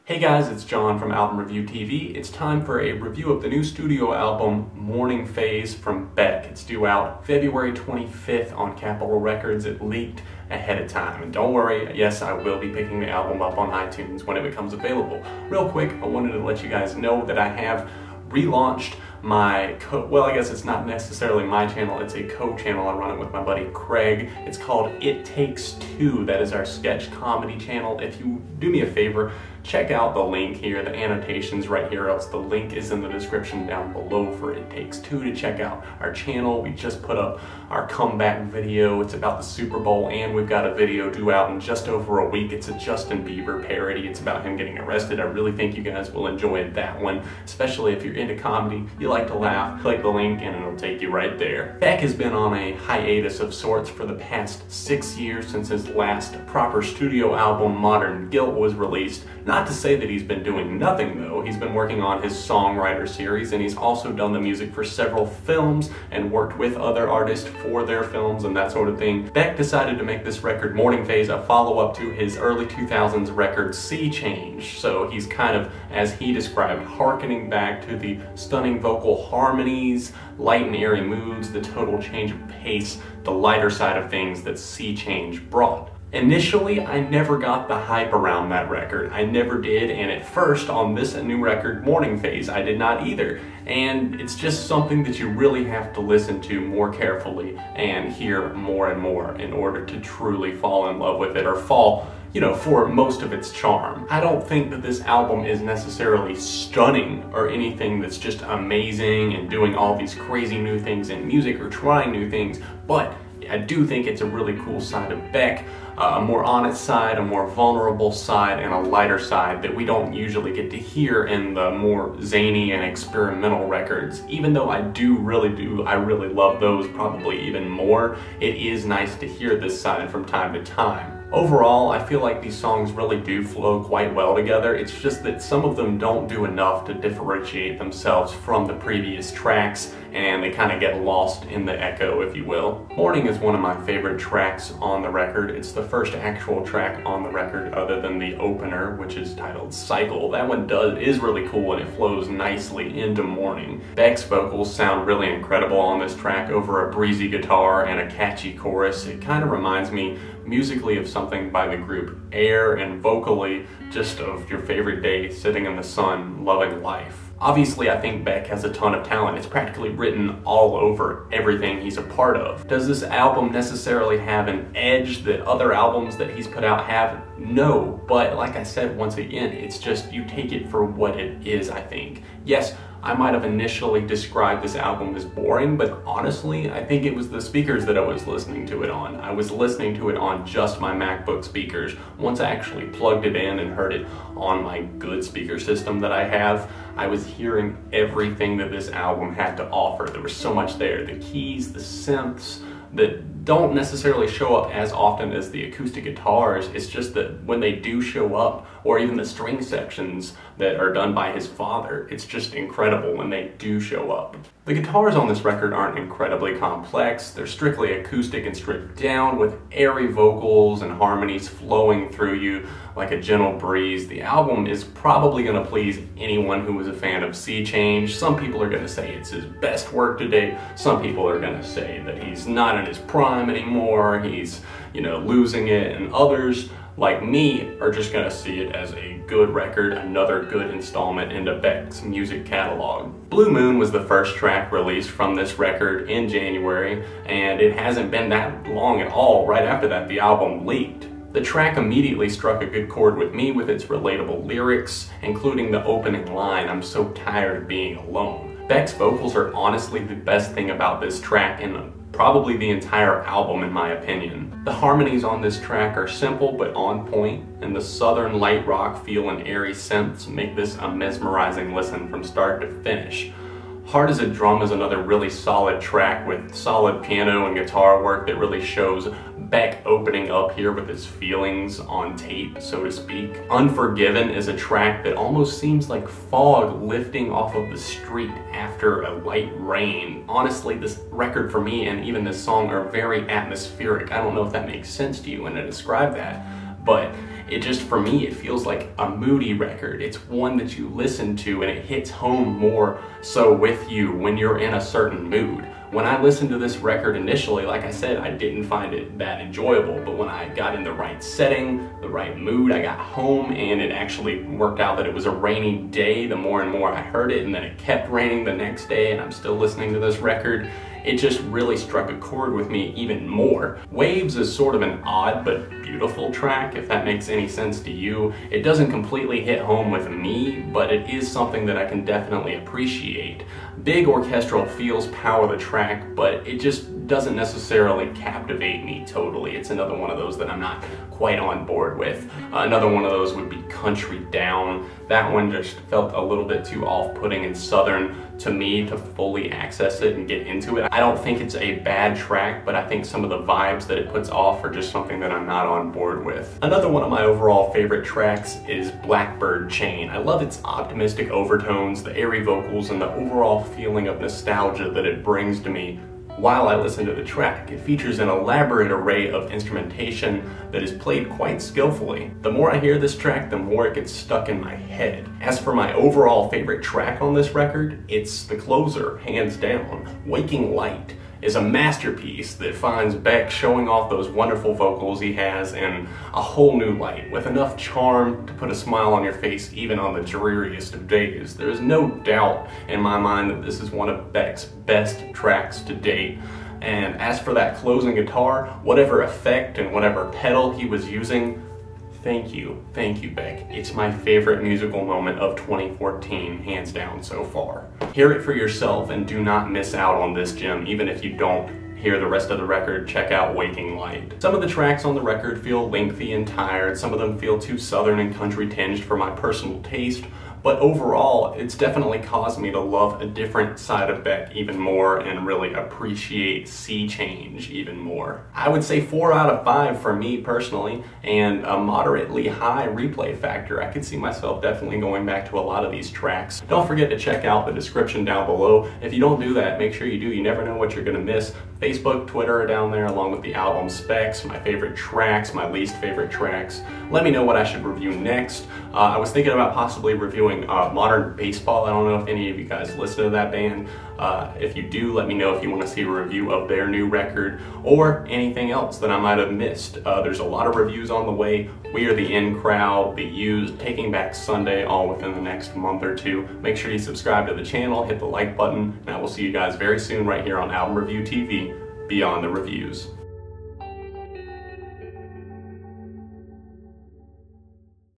Hey guys, it's John from Album Review TV. It's time for a review of the new studio album, Morning Phase from Beck. It's due out February 25th on Capitol Records. It leaked ahead of time. And don't worry, yes, I will be picking the album up on iTunes when it becomes available. Real quick, I wanted to let you guys know that I have relaunched my I guess it's not necessarily my channel, it's a co-channel. I run it with my buddy Craig. It's called It Takes Two. That is our sketch comedy channel. If you do me a favor, check out the link here, the annotations right here, else the link is in the description down below for It Takes Two to check out our channel. We just put up our comeback video. It's about the Super Bowl, and we've got a video due out in just over a week. It's a Justin Bieber parody. It's about him getting arrested. I really think you guys will enjoy that one, especially if you're into comedy, you like to laugh. Click the link and it'll take you right there. Beck has been on a hiatus of sorts for the past 6 years since his last proper studio album, Modern Guilt, was released. Not to say that he's been doing nothing though. He's been working on his songwriter series, and he's also done the music for several films and worked with other artists for their films and that sort of thing. Beck decided to make this record, Morning Phase, a follow-up to his early 2000s record, Sea Change. So he's kind of, as he described, harkening back to the stunning vocal harmonies, light and airy moods, the total change of pace, the lighter side of things that Sea Change brought. Initially, I never got the hype around that record. I never did, and at first, on this new record, Morning Phase, I did not either. And it's just something that you really have to listen to more carefully and hear more and more in order to truly fall in love with it, or fall, for most of its charm. I don't think that this album is necessarily stunning or anything that's just amazing and doing all these crazy new things in music or trying new things, but I do think it's a really cool side of Beck, a more honest side, a more vulnerable side, and a lighter side that we don't usually get to hear in the more zany and experimental records. Even though I really love those probably even more, it is nice to hear this side from time to time. Overall, I feel like these songs really do flow quite well together. It's just that some of them don't do enough to differentiate themselves from the previous tracks, and they kind of get lost in the echo, if you will. Morning is one of my favorite tracks on the record. It's the first actual track on the record other than the opener, which is titled Cycle. That one is really cool, and it flows nicely into Morning. Beck's vocals sound really incredible on this track over a breezy guitar and a catchy chorus. It kind of reminds me musically of something by the group Air, and vocally just of your favorite day sitting in the sun loving life. Obviously, I think Beck has a ton of talent. It's practically written all over everything he's a part of. Does this album necessarily have an edge that other albums that he's put out have? No, but like I said, once again, it's just you take it for what it is, I think. Yes, I might have initially described this album as boring, but honestly, I think it was the speakers that I was listening to it on. I was listening to it on just my MacBook speakers. Once I actually plugged it in and heard it on my good speaker system that I have, I was hearing everything that this album had to offer. There was so much there. The keys, the synths, that don't necessarily show up as often as the acoustic guitars. It's just that when they do show up, or even the string sections that are done by his father, it's just incredible when they do show up. The guitars on this record aren't incredibly complex. They're strictly acoustic and stripped down, with airy vocals and harmonies flowing through you like a gentle breeze. The album is probably going to please anyone who is a fan of Sea Change. Some people are going to say it's his best work to date. Some people are going to say that he's not in his prime anymore. He's, losing it. And others, like me, are just going to see it as a good record, another good installment into Beck's music catalog. Blue Moon was the first track released from this record in January, and it hasn't been that long at all. Right after that, the album leaked. The track immediately struck a good chord with me with its relatable lyrics, including the opening line, "I'm so tired of being alone." Beck's vocals are honestly the best thing about this track, and probably the entire album in my opinion. The harmonies on this track are simple but on point, and the southern light rock feel and airy synths make this a mesmerizing listen from start to finish. Hard as a Drum is another really solid track with solid piano and guitar work that really shows Beck opening up here with his feelings on tape, so to speak. Unforgiven is a track that almost seems like fog lifting off of the street after a light rain. Honestly, this record for me and even this song are very atmospheric. I don't know if that makes sense to you when I describe that, but it just, for me, it feels like a moody record. It's one that you listen to and it hits home more so with you when you're in a certain mood. When I listened to this record initially, like I said, I didn't find it that enjoyable, but when I got in the right setting, the right mood, I got home and it actually worked out that it was a rainy day the more and more I heard it, and then it kept raining the next day and I'm still listening to this record. It just really struck a chord with me even more. Waves is sort of an odd but beautiful track, if that makes any sense to you. It doesn't completely hit home with me, but it is something that I can definitely appreciate. Big orchestral feels power the track, but it just doesn't necessarily captivate me totally. It's another one of those that I'm not quite on board with. Another one of those would be Country Down. That one just felt a little bit too off-putting and southern to me to fully access it and get into it. I don't think it's a bad track, but I think some of the vibes that it puts off are just something that I'm not on board with. Another one of my overall favorite tracks is Blackbird Chain. I love its optimistic overtones, the airy vocals, and the overall feeling of nostalgia that it brings to me while I listen to the track. It features an elaborate array of instrumentation that is played quite skillfully. The more I hear this track, the more it gets stuck in my head. As for my overall favorite track on this record, it's the closer, hands down. Waking Light is a masterpiece that finds Beck showing off those wonderful vocals he has in a whole new light, with enough charm to put a smile on your face even on the dreariest of days. There is no doubt in my mind that this is one of Beck's best tracks to date. And as for that closing guitar, whatever effect and whatever pedal he was using, thank you, Beck. It's my favorite musical moment of 2014, hands down so far. Hear it for yourself and do not miss out on this gem. Even if you don't hear the rest of the record, check out Waking Light. Some of the tracks on the record feel lengthy and tired. Some of them feel too southern and country tinged for my personal taste. But overall, it's definitely caused me to love a different side of Beck even more and really appreciate Sea Change even more. I would say 4 out of 5 for me personally, and a moderately high replay factor. I could see myself definitely going back to a lot of these tracks. Don't forget to check out the description down below. If you don't do that, make sure you do. You never know what you're gonna miss. Facebook, Twitter are down there along with the album specs, my favorite tracks, my least favorite tracks. Let me know what I should review next. I was thinking about possibly reviewing Modern Baseball. I don't know if any of you guys listen to that band. If you do, let me know if you want to see a review of their new record or anything else that I might have missed. There's a lot of reviews on the way. We Are the In Crowd, The Used, Taking Back Sunday, all within the next month or two. Make sure you subscribe to the channel, hit the like button, and I will see you guys very soon right here on Album Review TV, Beyond the Reviews.